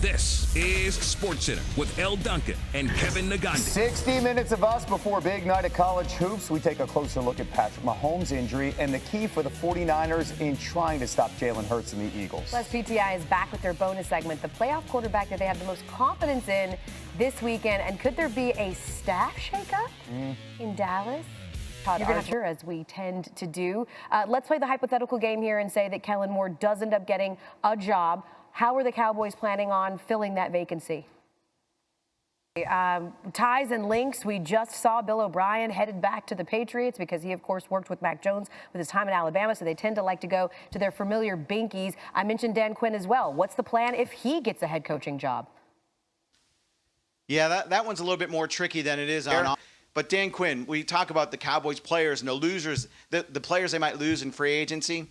This is SportsCenter with Elle Duncan and Kevin Nagandi. 60 minutes of us before a big night of college hoops. We take a closer look at Patrick Mahomes' injury and the key for the 49ers in trying to stop Jalen Hurts and the Eagles. Plus, PTI is back with their bonus segment, the playoff quarterback that they have the most confidence in this weekend. And could there be a staff shakeup in Dallas? You're going to have to hear, as we tend to do. Let's play the hypothetical game here and say that Kellen Moore does end up getting a job. How are the Cowboys planning on filling that vacancy? Ties and links. We just saw Bill O'Brien headed back to the Patriots because he, of course, worked with Mac Jones with his time in Alabama, so they tend to like to go to their familiar binkies. I mentioned Dan Quinn as well. What's the plan if he gets a head coaching job? Yeah, that one's a little bit more tricky than it is on. But Dan Quinn, we talk about the Cowboys players and the losers, the players they might lose in free agency.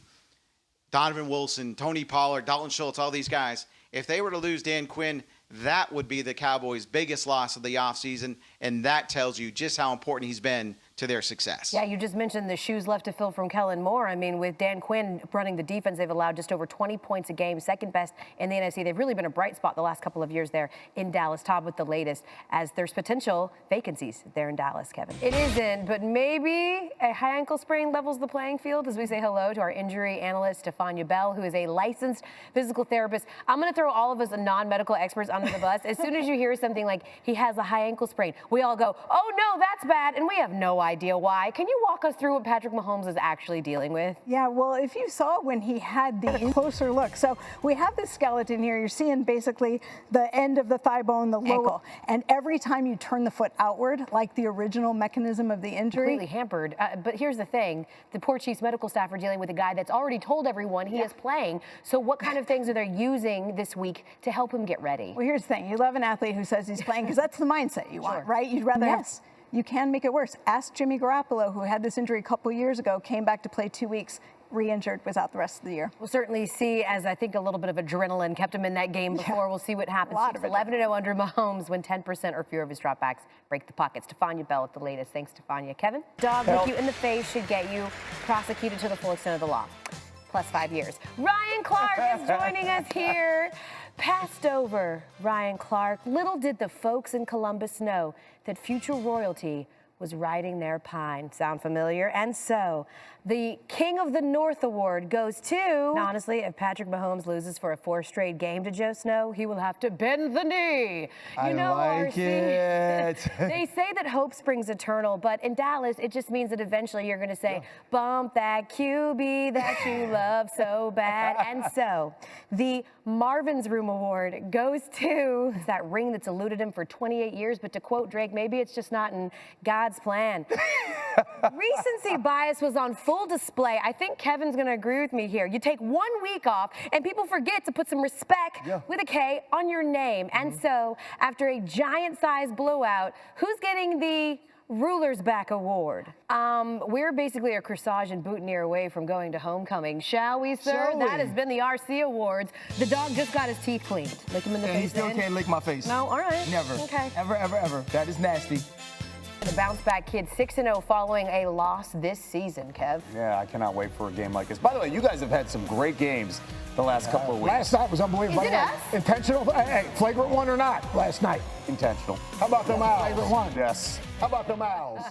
Donovan Wilson, Tony Pollard, Dalton Schultz, all these guys. If they were to lose Dan Quinn, that would be the Cowboys' biggest loss of the offseason, and that tells you just how important he's been to their success. Yeah, you just mentioned the shoes left to fill from Kellen Moore. I mean, with Dan Quinn running the defense, they've allowed just over 20 points a game, second best in the NFC. They've really been a bright spot the last couple of years there in Dallas, top with the latest, as there's potential vacancies there in Dallas, Kevin. It isn't, but maybe a high ankle sprain levels the playing field as we say hello to our injury analyst, Stefania Bell, who is a licensed physical therapist. I'm going to throw all of us non-medical experts under the bus. As soon as you hear something like he has a high ankle sprain, we all go, oh no, that's bad, and we have no idea why. Can you walk us through what Patrick Mahomes is actually dealing with? Yeah, well, if you saw when he had the closer look. So we have this skeleton here. You're seeing basically the end of the thigh bone, the lower. And every time you turn the foot outward, like the original mechanism of the injury. Completely hampered. But here's the thing. The poor Chiefs medical staff are dealing with a guy that's already told everyone he is playing. So what kind of things are they using this week to help him get ready? Well, here's the thing. You love an athlete who says he's playing because that's the mindset you want, right? You'd rather Yes. You can make it worse. Ask Jimmy Garoppolo, who had this injury a couple years ago, came back to play 2 weeks, re-injured, was out the rest of the year. We'll certainly see, as I think a little bit of adrenaline kept him in that game before. Yeah. We'll see what happens. 11-0 under Mahomes when 10% or fewer of his dropbacks break the pocket. Stefania Bell at the latest. Thanks, Stefania. Kevin? Dog look you in the face should get you prosecuted to the full extent of the law. Plus 5 years. Ryan Clark is joining us here. Passed over Ryan Clark. Little did the folks in Columbus know that future royalty was riding their pine. Sound familiar? And so, the King of the North award goes to... Honestly, if Patrick Mahomes loses for a 4th straight game to Joe Snow, he will have to bend the knee. I like it. They say that hope springs eternal, but in Dallas, it just means that eventually you're going to say, bump that QB that you love so bad. And so, the Marvin's Room award goes to that ring that's eluded him for 28 years, but to quote Drake, maybe it's just not in God's plan. Recency bias was on full display. I think Kevin's going to agree with me here. You take 1 week off, and people forget to put some respect with a K on your name. And so, after a giant-sized blowout, who's getting the Ruler's Back Award? We're basically a corsage and boutonniere away from going to homecoming, shall we, sir? That has been the RC Awards. The dog just got his teeth cleaned. Lick him in the face. He still can't lick my face. No, all right. Never. Okay. Ever, ever, ever. That is nasty. The bounce-back kid, 6-0 following a loss this season, Kev. Yeah, I cannot wait for a game like this. By the way, you guys have had some great games the last couple of weeks. Last night was unbelievable. Is it us? Intentional, hey, flagrant one or not last night? Intentional. How about them Owls? Flagrant one. Yes. How about them Owls?